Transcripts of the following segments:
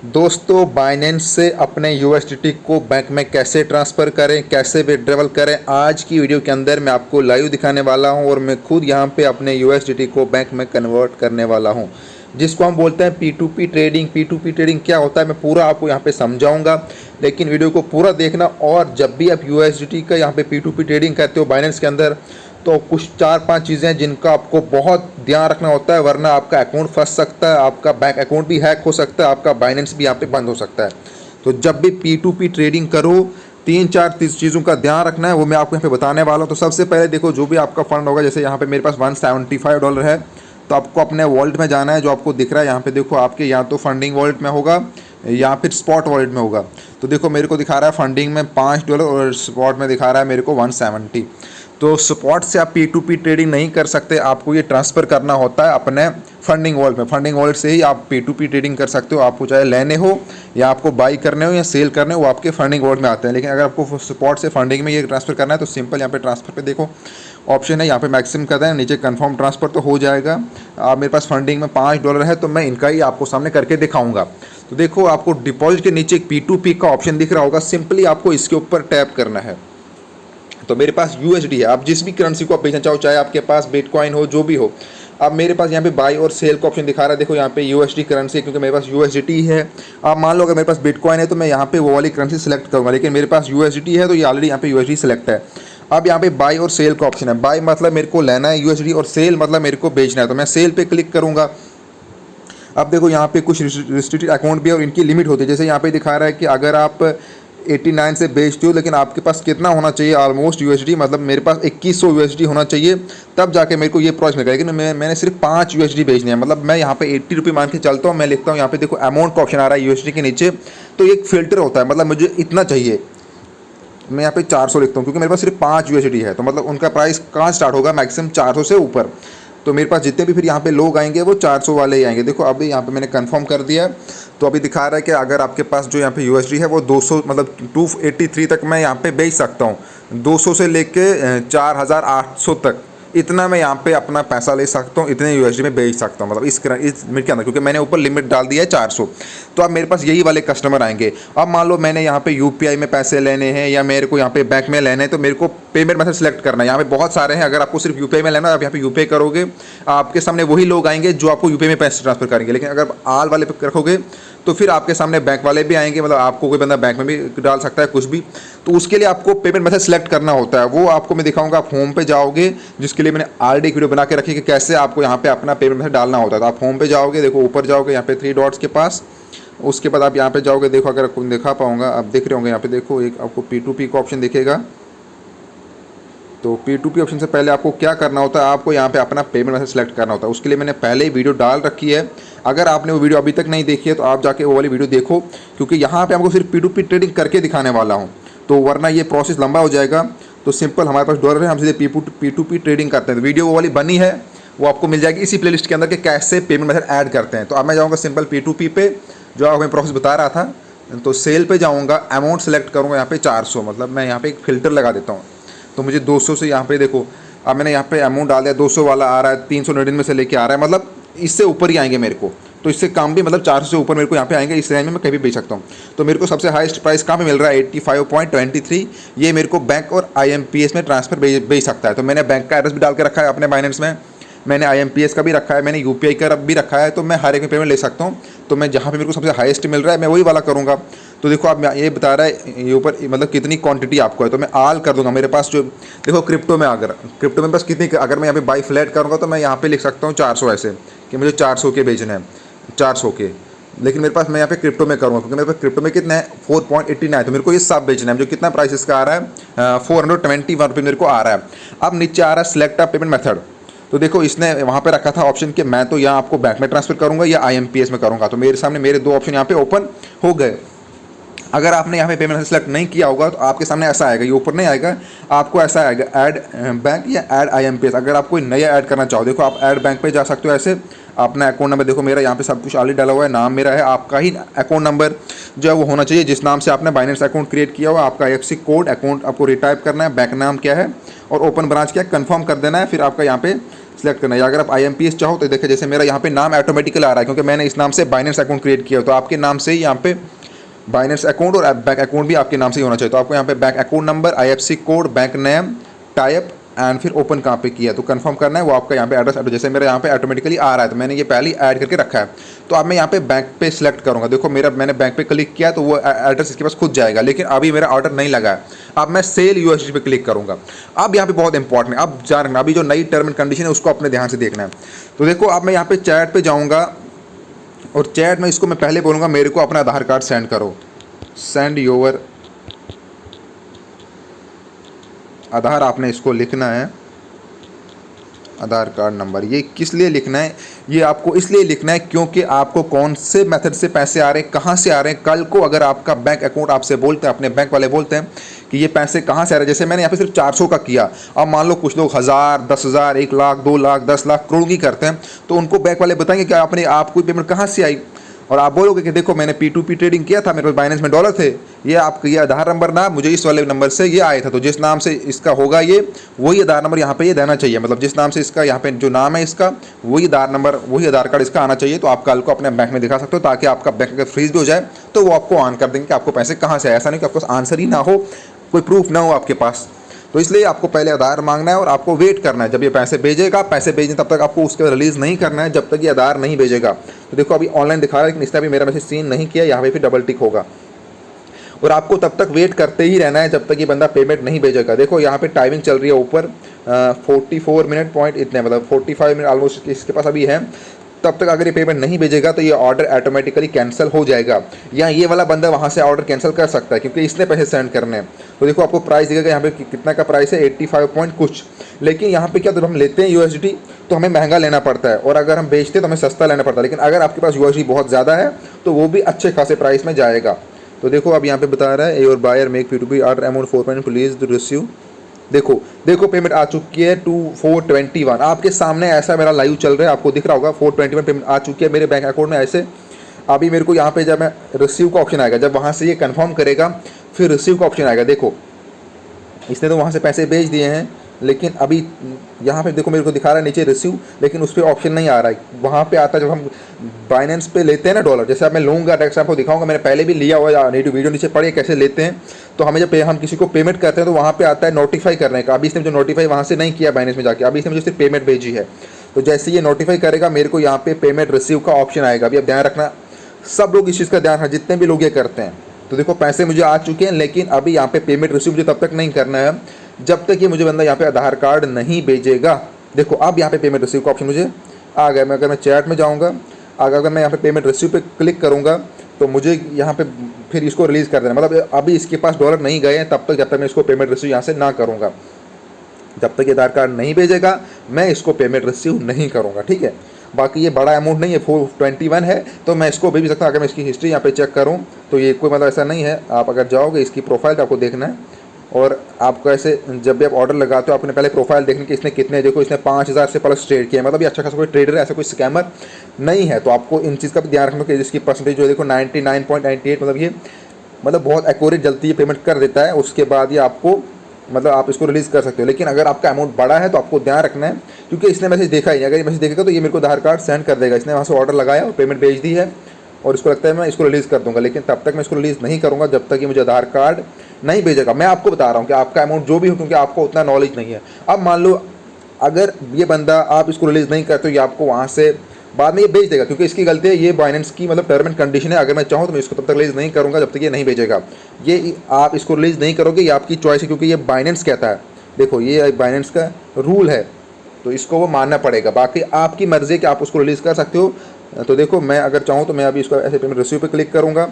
दोस्तों बाइनेंस से अपने यूएसडीटी को बैंक में कैसे ट्रांसफ़र करें, कैसे विड्रॉवल करें, आज की वीडियो के अंदर मैं आपको लाइव दिखाने वाला हूं और मैं खुद यहां पे अपने यूएसडीटी को बैंक में कन्वर्ट करने वाला हूं, जिसको हम बोलते हैं P2P ट्रेडिंग। P2P ट्रेडिंग क्या होता है मैं पूरा आपको यहां पे समझाऊंगा, लेकिन वीडियो को पूरा देखना। और जब भी आप यूएसडीटी का यहां पे P2P ट्रेडिंग करते हो बाइनेंस के अंदर, तो कुछ 4-5 चीज़ें हैं जिनका आपको बहुत ध्यान रखना होता है, वरना आपका अकाउंट फंस सकता है, आपका बैंक अकाउंट भी हैक हो सकता है, आपका बाइनेंस भी यहाँ पे बंद हो सकता है। तो जब भी P2P ट्रेडिंग करो 3-4 चीज़ों का ध्यान रखना है, वो मैं आपको यहाँ पे बताने वाला हूँ। तो सबसे पहले देखो, जो भी आपका फंड होगा, जैसे यहाँ पे मेरे पास $175 है, तो आपको अपने वॉलेट में जाना है। जो आपको दिख रहा है यहाँ पे देखो, आपके या तो फंडिंग वॉलेट में होगा या फिर स्पॉट वॉलेट में होगा। तो देखो मेरे को दिखा रहा है फंडिंग में $5 और स्पॉट में दिखा रहा है मेरे को 170। तो स्पॉट से आप P2P ट्रेडिंग नहीं कर सकते, आपको ये ट्रांसफ़र करना होता है अपने फंडिंग वॉलेट में। फंडिंग वॉलेट से ही आप P2P ट्रेडिंग कर सकते हो। आपको चाहे लेने हो या आपको बाई करने हो या सेल करने हो, वो आपके फंडिंग वॉलेट में आते हैं। लेकिन अगर आपको स्पॉट से फंडिंग में ये ट्रांसफ़र करना है तो सिंपल यहाँ पे ट्रांसफ़र पे देखो ऑप्शन है, यहाँ पे मैक्सिमम कर दें, नीचे कंफर्म ट्रांसफ़र तो हो जाएगा। आप मेरे पास फंडिंग में $5 है, तो मैं इनका ही आपको सामने करके दिखाऊंगा। तो देखो आपको डिपॉजिट के नीचे एक P2P का ऑप्शन दिख रहा होगा, सिंपली आपको इसके ऊपर टैप करना है। तो मेरे पास USD है, आप जिस भी करेंसी को आप बेचना चाहो, चाहे आपके पास बिटकॉइन हो, जो भी हो। अब मेरे पास यहाँ पे बाई और सेल का ऑप्शन दिखा रहा है, देखो यहाँ पे USD करेंसी है, क्योंकि मेरे पास USDT है। आप मान लो अगर मेरे पास बिटकॉइन है तो मैं यहाँ पे वो वाली करेंसी सेलेक्ट करूँगा, लेकिन मेरे पास USDT है तो ये ऑलरेडी यहाँ पे USD सेलेक्ट है। अब यहाँ पे बाई और सेल का ऑप्शन है, बाई मतलब मेरे को लेना है USD और सेल मतलब मेरे को बेचना है, तो मैं सेल पे क्लिक करूँगा। अब देखो यहाँ पे कुछ रिस्ट्रिक्टेड अकाउंट भी है और इनकी लिमिट होती है। जैसे यहाँ पे दिखा रहा है कि अगर आप 89 से बेचते हो, लेकिन आपके पास कितना होना चाहिए ऑलमोस्ट USD, मतलब मेरे पास 2100 USD होना चाहिए, तब जाके मेरे को ये प्रोसेस मिलेगा। लेकिन मैंने सिर्फ 5 USD बेचने हैं, मतलब मैं यहाँ पे 80 रुपये मान के चलता हूँ। मैं लिखता हूँ यहाँ पे देखो अमाउंट का ऑप्शन आ रहा है USD के नीचे, तो एक फ़िल्टर होता है, मतलब मुझे इतना चाहिए। मैं यहाँ पे 400 लिखता हूँ, क्योंकि मेरे पास सिर्फ 5 USD है, तो मतलब उनका प्राइस कहाँ स्टार्ट होगा, मैक्सिमम 400 से ऊपर। तो मेरे पास जितने भी फिर यहाँ पे लोग आएंगे वो 400 वाले ही आएंगे। देखो अभी यहाँ पे मैंने कंफर्म कर दिया, तो अभी दिखा रहा है कि अगर आपके पास जो यहाँ पे USD है वो 200 मतलब 283 तक मैं यहाँ पे बेच सकता हूँ। 200 से लेके 4800 तक, इतना मैं यहाँ पे अपना पैसा ले सकता हूँ, इतने USD में बेच सकता हूँ, मतलब इस लिमिट के अंदर, क्योंकि मैंने ऊपर लिमिट डाल दिया है 400। तो अब मेरे पास यही वाले कस्टमर आएंगे। अब मान लो मैंने यहाँ पे UPI में पैसे लेने हैं या मेरे को यहाँ पे बैंक में लेने हैं, तो मेरे को पेमेंट मेथड सेलेक्ट करना है। यहाँ पे बहुत सारे हैं, अगर आपको सिर्फ UPI में लेना है, आप यहाँ पे UPI करोगे, आपके सामने वही लोग आएंगे जो आपको UPI में पैसे ट्रांसफर करेंगे। लेकिन अगर आल वाले पे रखोगे तो फिर आपके सामने बैंक वाले भी आएंगे, मतलब आपको कोई बंदा बैंक में भी डाल सकता है कुछ भी। तो उसके लिए आपको पेमेंट मेथड सेलेक्ट करना होता है, वो आपको मैं दिखाऊंगा। आप होम पे जाओगे, जिसके लिए मैंने ऑलरेडी एक वीडियो बना के रखी कि कैसे आपको यहाँ पे अपना पेमेंट मेथड डालना होता है। तो आप होम पे जाओगे, देखो ऊपर जाओगे यहाँ पे 3 डॉट्स के पास, उसके बाद आप यहाँ पे जाओगे। देखो अगर आपको दिखा पाऊंगा, आप देख रहे होंगे यहाँ पे, देखो एक आपको P2P का ऑप्शन दिखेगा। तो P2P ऑप्शन से पहले आपको क्या करना होता है, आपको यहाँ पे अपना पेमेंट मेथड सेलेक्ट करना होता है। उसके लिए मैंने पहले ही वीडियो डाल रखी है, अगर आपने वो वीडियो अभी तक नहीं देखी है तो आप जाके वो वाली वीडियो देखो, क्योंकि यहाँ पे आपको सिर्फ P2P ट्रेडिंग करके दिखाने वाला हूँ, तो वरना ये प्रोसेस लंबा हो जाएगा। तो सिंपल हमारे पास डॉलर है, हम सीधे P2P ट्रेडिंग करते हैं। तो वीडियो वो वाली बनी है, वो आपको मिल जाएगी इसी प्लेलिस्ट के अंदर कि कैसे पेमेंट मेथड ऐड करते हैं। तो अब मैं जाऊँगा सिंपल P2P पे, जो आपको मैं प्रोसेस बता रहा था। तो सेल पे जाऊँगा, अमाउंट सेलेक्ट करूँगा यहाँ पे 400, मतलब मैं यहाँ पे एक फ़िल्टर लगा देता हूँ। तो मुझे 200 से यहाँ पे देखो, अब मैंने यहाँ पे अमाउंट डाल दिया, 200 वाला आ रहा है, 399 से लेके आ रहा है, मतलब इससे ऊपर ही आएंगे मेरे को। तो इससे कम भी, मतलब 400 से ऊपर मेरे को यहाँ पे आएंगे। इस रेंज में मैं कभी बेच सकता हूँ। तो मेरे को सबसे हाईएस्ट प्राइस कहाँ पे मिल रहा है, 85.23। ये मेरे को बैंक और IMPS में ट्रांसफ़र बेच सकता है। तो मैंने बैंक का एड्रेस भी डाल के रखा है अपने बाइनेंस में, मैंने IMPS का भी रखा है, मैंने UPI का भी रखा है। तो मैं हर एक में पेमेंट ले सकता हूँ। तो मैं जहाँ पे मेरे को सबसे हाईएस्ट मिल रहा है मैं वही वाला करूँगा। तो देखो आप ये बता रहा है ये ऊपर, मतलब कितनी क्वांटिटी आपको है, तो मैं ऑल कर दूंगा। मेरे पास जो देखो क्रिप्टो में, अगर क्रिप्टो में बस कितनी, अगर मैं यहाँ पे बाई फ्लैट करूँगा तो मैं यहाँ पे लिख सकता हूँ 400, ऐसे कि मुझे 400 के बेचने हैं, 400 के। लेकिन मेरे पास, मैं यहाँ पे क्रिप्टो में करूँगा, क्योंकि मेरे पास क्रिप्टो में कितना है 4.89, तो मेरे को ये सब बेचना है। जो कितना प्राइस इसका आ रहा है 421 रुपये मेरे को आ रहा है। अब नीचे आ रहा है सिलेक्ट अ पेमेंट मेथड। तो देखो इसने वहाँ पे रखा था ऑप्शन कि मैं तो यहाँ आपको बैंक में ट्रांसफ़र करूँगा या IMPS में करूँगा। तो मेरे सामने मेरे 2 ऑप्शन यहाँ पे ओपन हो गए। अगर आपने यहाँ पे पेमेंट सेलेक्ट नहीं किया होगा तो आपके सामने ऐसा आएगा, ये ऊपर नहीं आएगा, आपको ऐसा आएगा ऐड बैंक या ऐड IMPS। अगर आप कोई नया ऐड करना चाहो, देखो आप ऐड बैंक पे जा सकते हो। ऐसे अपना अकाउंट नंबर, देखो मेरा यहाँ पे सब कुछ ऑलरेडी डाला हुआ है, नाम मेरा है, आपका ही अकाउंट नंबर जो है वो होना चाहिए जिस नाम से आपने बाइनेंस अकाउंट क्रिएट किया हुआ। आपका IFSC कोड, अकाउंट आपको रिटाइप करना है, बैंक नाम क्या है और ओपन ब्रांच क्या है, कन्फर्म कर देना है। फिर आपका यहाँ पे सिलेक्ट करना है। या अगर आप IMPS चाहो तो देखिए जैसे मेरा यहाँ पे नाम ऑटोमेटिकली आ रहा है क्योंकि मैंने इस नाम से बाइनेंस अकाउंट क्रिएट किया, तो आपके नाम से ही यहाँ पे बाइनेंस अकाउंट और बैंक अकाउंट भी आपके नाम से ही होना चाहिए। तो आपको यहाँ पे bank account number, IFSC code, bank name, type and फिर ओपन कहाँ पे किया तो कंफर्म करना है। वो आपका यहाँ पे एड्रेस, जैसे मेरा यहाँ पे ऑटोमेटिकली आ रहा है तो मैंने ये पहले ही ऐड करके रखा है। तो अब मैं यहाँ पे बैंक पे सिलेक्ट करूँगा। देखो मैंने बैंक पे क्लिक किया तो वो एड्रेस इसके पास खुद जाएगा, लेकिन अभी मेरा ऑर्डर नहीं लगा है। अब मैं सेल USDT पे क्लिक करूँगा। अब यहाँ पे बहुत इंपॉर्टेंट है, अब जान रखना अभी जो नई टर्म एंड कंडीशन है उसको अपने ध्यान से देखना है। तो देखो अब मैं यहाँ पे चैट पे जाऊँगा और चैट में इसको मैं पहले बोलूँगा मेरे को अपना आधार कार्ड सेंड करो, सेंड योर आधार, आपने इसको लिखना है आधार कार्ड नंबर। ये किस लिए लिखना है? ये आपको इसलिए लिखना है क्योंकि आपको कौन से मेथड से पैसे आ रहे हैं, कहाँ से आ रहे हैं। कल को अगर आपका बैंक अकाउंट आपसे बोलते हैं, अपने बैंक वाले बोलते हैं कि ये पैसे कहाँ से आ रहे हैं, जैसे मैंने यहाँ पे सिर्फ 400 का किया, अब मान लो कुछ लोग 1000, 10,000, 1 लाख, 2 लाख, 10 लाख, करोड़ की करते हैं, तो उनको बैंक वाले बताएंगे कि आपने आपको पेमेंट कहाँ से आई, और आप बोलोगे कि देखो मैंने P2P ट्रेडिंग किया था, मेरे पास बाइनेंस में डॉलर थे, ये आपका ये आधार नंबर ना मुझे इस वाले नंबर से ये आया था, तो जिस नाम से इसका होगा ये वही आधार नंबर यहाँ पे ये देना चाहिए, मतलब जिस नाम से इसका यहाँ पे जो नाम है इसका वही आधार नंबर, वही आधार कार्ड इसका आना चाहिए। तो आप कल को अपने बैंक में दिखा सकते हो ताकि आपका बैंक अगर फ्रीज भी हो जाए तो वो आपको ऑन कर देंगे कि आपको पैसे कहाँ से आए। ऐसा नहीं कि आपको आंसर ही ना हो, कोई प्रूफ ना हो आपके पास। तो इसलिए आपको पहले आधार मांगना है और आपको वेट करना है जब ये पैसे भेजेगा। पैसे भेजने तब तक आपको उसके रिलीज़ नहीं करना है जब तक ये आधार नहीं भेजेगा। तो देखो अभी ऑनलाइन दिखा रहा है लेकिन इसने अभी मेरा मैसेज सीन नहीं किया, यहाँ पे फिर डबल टिक होगा और आपको तब तक वेट करते ही रहना है जब तक ये बंदा पेमेंट नहीं भेजेगा। देखो यहाँ पे टाइमिंग चल रही है ऊपर 44 मिनट पॉइंट इतने, मतलब 45 मिनट ऑलमोस्ट इसके पास अभी है। तब तक अगर ये पेमेंट नहीं भेजेगा तो ये ऑर्डर ऑटोमेटिकली कैंसिल हो जाएगा, या ये वाला बंदा वहाँ से ऑर्डर कैंसिल कर सकता है क्योंकि इसने पैसे सेंड करने हैं। तो देखो आपको प्राइस दिखेगा यहाँ पे कितना का प्राइस है 85 पॉइंट कुछ, लेकिन यहाँ पे क्या जब हम लेते हैं USDT तो हमें महंगा लेना पड़ता है और अगर हम बेचते हैं तो हमें सस्ता लेना पड़ता है। लेकिन अगर आपके पास USDT बहुत ज़्यादा है तो वो भी अच्छे खासे प्राइस में जाएगा। तो देखो अब यहाँ पे बता रहा है your buyer make P2P order amount 4 please receive. देखो पेमेंट आ चुकी है 421, आपके सामने ऐसा मेरा लाइव चल रहा है, आपको दिख रहा होगा 421 पेमेंट आ चुकी है मेरे बैंक अकाउंट में। ऐसे अभी मेरे को यहाँ पे जब मैं रिसीव का ऑप्शन आएगा, जब वहाँ से ये कंफर्म करेगा फिर रिसीव का ऑप्शन आएगा। देखो इसने तो वहाँ से पैसे भेज दिए हैं लेकिन अभी यहाँ पे देखो मेरे को दिखा रहा है नीचे रिसीव, लेकिन उस पर ऑप्शन नहीं आ रहा है। वहाँ पे आता है जब हम बाइनेंस पे लेते हैं ना डॉलर, जैसे अब मैं लूँगा टैक्स आपको दिखाऊंगा, मैंने पहले भी लिया हुआ है, वीडियो नीचे पढ़िए कैसे लेते हैं। तो हमें जब हम किसी को पेमेंट करते हैं तो वहाँ पे आता है नोटिफाई करने का। अभी इसने जो नोटिफाई वहाँ से नहीं किया बाइनेंस में जाके, अभी इसने मुझे सिर्फ पेमेंट भेजी है। तो जैसे ये नोटिफाई करेगा मेरे को यहाँ पे पेमेंट रिसीव का ऑप्शन आएगा। अभी अब ध्यान रखना, सब लोग इस चीज़ का ध्यान रखना, जितने भी लोग ये करते हैं। तो देखो पैसे मुझे आ चुके हैं लेकिन अभी यहाँ पे पेमेंट रिसीव मुझे तब तक नहीं करना है जब तक ये मुझे बंदा यहाँ पे आधार कार्ड नहीं भेजेगा। देखो अब यहाँ पे पेमेंट रिसीव का ऑप्शन मुझे आ गया। अगर मैं चैट में जाऊँगा, अगर मैं यहाँ पे पेमेंट रिसीव पे क्लिक करूँगा तो मुझे यहाँ पे फिर इसको रिलीज़ कर देना, मतलब अभी इसके पास डॉलर नहीं गए हैं तब तक, जब तक मैं इसको पेमेंट रिसीव यहाँ से ना करूँगा, जब तक ये आधार कार्ड नहीं भेजेगा मैं इसको पेमेंट रिसीव नहीं करूँगा। ठीक है, बाकी ये बड़ा अमाउंट नहीं है, 421 है तो मैं इसको भेज भी सकता हूँ। अगर मैं इसकी हिस्ट्री यहाँ पे चेक करूँ तो ये कोई मतलब ऐसा नहीं है। आप अगर जाओगे इसकी प्रोफाइल तो आपको देखना है, और आपको ऐसे जब भी आप ऑर्डर लगाते हो आपने पहले प्रोफाइल देखने की इसने कितने, देखो इसने 5000 से प्लस ट्रेड किया है, मतलब ये अच्छा खासा कोई ट्रेडर है, ऐसा कोई स्कैमर नहीं है। तो आपको इन चीज़ का भी ध्यान रखना कि इसकी परसेंटेज जो है देखो 99.98, मतलब ये बहुत एक्यूरेट जल्दी ये पेमेंट कर देता है। उसके बाद ये आपको मतलब आप इसको रिलीज़ कर सकते हो। लेकिन अगर आपका अमाउंट बड़ा है तो आपको ध्यान रखना है क्योंकि इसने मैसेज देखा ही नहीं, अगर ये मैसेज देखेगा तो ये मेरे को आधार कार्ड सेंड कर देगा। इसने वहाँ से ऑर्डर लगाया और पेमेंट भेज दी है और इसको लगता है मैं इसको रिलीज़ कर दूंगा, लेकिन तब तक मैं इसको रिलीज़ नहीं करूँगा जब तक ये मुझे आधार कार्ड नहीं भेजेगा। मैं आपको बता रहा हूँ कि आपका अमाउंट जो भी हो, क्योंकि आपको उतना नॉलेज नहीं है। अब मान लो अगर ये बंदा आप इसको रिलीज़ नहीं करते तो ये आपको वहाँ से बाद में ये भेज देगा, क्योंकि इसकी गलती है, ये बाइनेंस की मतलब टर्म एंड कंडीशन है। अगर मैं चाहूँ तो मैं इसको तब तक रिलीज़ नहीं करूँगा जब तक ये नहीं भेजेगा। ये आप इसको रिलीज़ नहीं करोगे, ये आपकी चॉइस है, क्योंकि ये बाइनेंस कहता है। देखो ये बाइनेंस का रूल है तो इसको वो मानना पड़ेगा। बाकी आपकी मर्ज़ी कि आप उसको रिलीज़ कर सकते हो। तो देखो मैं अगर चाहूँ तो मैं अभी इसको ऐसे पेमेंट रिसीव पे क्लिक करूँगा,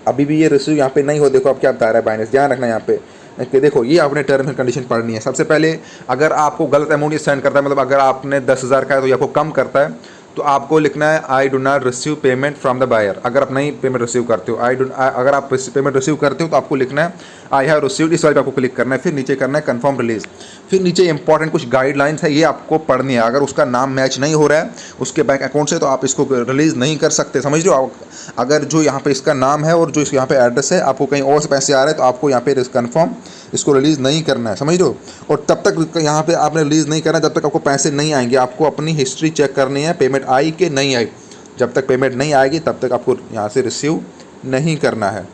अभी भी ये रिसीव यहाँ पे नहीं हो। देखो अब क्या बता रहा है बाइनेंस, ध्यान रखना यहाँ पे कि देखो ये आपने टर्म एंड कंडीशन पढ़नी है। सबसे पहले अगर आपको गलत अमाउंट ये सेंड करता है, मतलब अगर आपने 10,000 का है तो ये आपको कम करता है, तो आपको लिखना है I do not receive payment from the buyer. अगर आप नहीं पेमेंट रिसीव करते हो, अगर आप पेमेंट रिसीव करते हो तो आपको लिखना है आई हैव रिसीव्ड, इस वाले पे आपको क्लिक करना है, फिर नीचे करना है कंफर्म रिलीज। फिर नीचे इंपॉर्टेंट कुछ गाइडलाइंस है, ये आपको पढ़नी है। अगर उसका नाम मैच नहीं हो रहा है उसके बैंक अकाउंट से तो आप इसको रिलीज़ नहीं कर सकते, समझ रहे हो। अगर जो यहाँ पे इसका नाम है और जो यहाँ पे एड्रेस है आपको कहीं और से पैसे आ रहे हैं तो आपको यहाँ पे कन्फर्म इसको रिलीज़ नहीं करना है, समझ रहे हो। और तब तक यहाँ पे आपने रिलीज़ नहीं करना जब तक आपको पैसे नहीं आएंगे। आपको अपनी हिस्ट्री चेक करनी है, पेमेंट आई कि नहीं आई। जब तक पेमेंट नहीं आएगी तब तक आपको यहाँ से रिसीव नहीं करना है।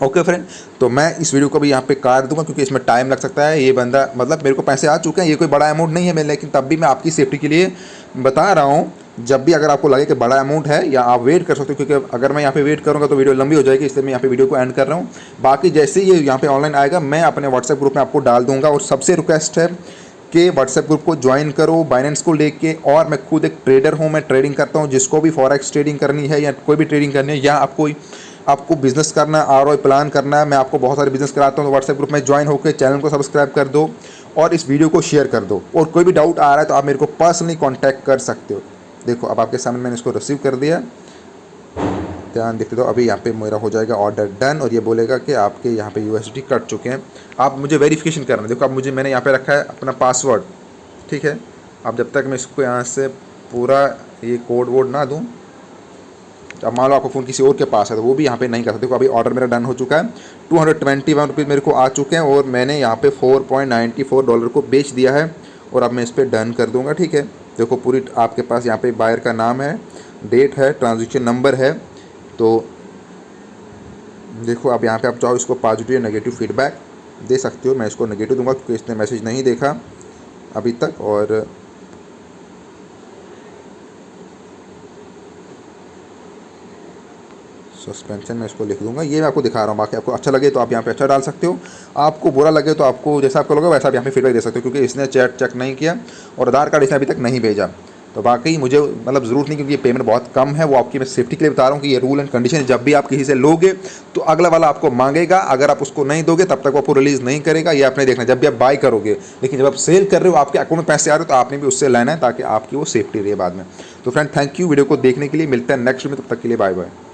ओके फ्रेंड, तो मैं इस वीडियो को भी यहाँ पे काट दूंगा क्योंकि इसमें टाइम लग सकता है। ये बंदा मतलब मेरे को पैसे आ चुके हैं, ये कोई बड़ा अमाउंट नहीं है मेरे, लेकिन तब भी मैं आपकी सेफ्टी के लिए बता रहा हूँ। जब भी अगर आपको लगे कि बड़ा अमाउंट है या आप वेट कर सकते हो, क्योंकि अगर मैं यहाँ पे वेट करूँगा तो वीडियो लंबी हो जाएगी, इसलिए मैं यहाँ पे वीडियो को एंड कर रहा हूँ। बाकी जैसे ही ये यहाँ पे ऑनलाइन आएगा मैं अपने व्हाट्सएप ग्रुप में आपको डाल दूँगा। और सबसे रिक्वेस्ट है कि व्हाट्सएप ग्रुप को ज्वाइन करो बाइनेंस को लेके। और मैं खुद एक ट्रेडर हूँ, मैं ट्रेडिंग करता हूँ। जिसको भी फॉरेक्स ट्रेडिंग करनी है या कोई भी ट्रेडिंग करनी है या आपको बिजनेस करना है, ROI प्लान करना है, मैं आपको बहुत सारे बिजनेस कराता हूँ। तो व्हाट्सएप ग्रुप में ज्वाइन होकर चैनल को सब्सक्राइब कर दो और इस वीडियो को शेयर कर दो। और कोई भी डाउट आ रहा है तो आप मेरे को पर्सनली कॉन्टैक्ट कर सकते हो। देखो अब आपके सामने मैंने इसको रिसीव कर दिया, ध्यान देखते दो। अभी यहाँ पे मेरा हो जाएगा ऑर्डर डन और ये बोलेगा कि आपके यहाँ पे USDT कट चुके हैं। आप मुझे वेरिफिकेशन करना, देखो अब मैंने यहाँ पे रखा है अपना पासवर्ड, ठीक है। अब जब तक मैं इसको यहाँ से पूरा ये कोड वोड ना दूँ, अब मान लो आपका फ़ोन किसी और के पास है तो वो भी यहाँ पे नहीं कर सकते। देखो अभी ऑर्डर मेरा डन हो चुका है, 221 रुपये मेरे को आ चुके हैं और मैंने यहाँ पे $4.94 को बेच दिया है। और अब मैं इस पर डन कर दूँगा, ठीक है। देखो पूरी आपके पास यहाँ पे बायर का नाम है, डेट है, ट्रांजेक्शन नंबर है। तो देखो अब यहाँ पे आप चाहो इसको पॉजिटिव या नेगेटिव फीडबैक दे सकते हो। मैं इसको नेगेटिव दूंगा क्योंकि इसने मैसेज नहीं देखा अभी तक। और सस्पेंशन में इसको लिख दूंगा, ये मैं आपको दिखा रहा हूँ। बाकी आपको अच्छा लगे तो आप यहाँ पे अच्छा डाल सकते हो, आपको बुरा लगे तो आपको जैसा आपको लगे वैसा आप यहाँ पे फीडबैक दे सकते हो। क्योंकि इसने चैट चेक नहीं किया और आधार कार्ड इसने अभी तक नहीं भेजा। तो बाकी मुझे मतलब ज़रूरत नहीं, क्योंकि ये पेमेंट बहुत कम है। वो आपकी मैं सेफ्टी के लिए बता रहा हूँ कि ये रूल एंड कंडीशन है। जब भी आप किसी से लोगे तो अगला वाला आपको मांगेगा, अगर आप उसको नहीं दोगे तब तक वो आपको रिलीज़ नहीं करेगा। ये आपने देखना जब भी आप बाय करोगे। लेकिन जब आप सेल कर रहे हो आपके अकाउंट में पैसे आ रहे हो तो आपने भी उससे लेना है ताकि आपकी वो सेफ्टी रहे बाद में। तो फ्रेंड थैंक यू वीडियो को देखने के लिए, मिलता है नेक्स्ट में, तब तक के लिए बाय बाय।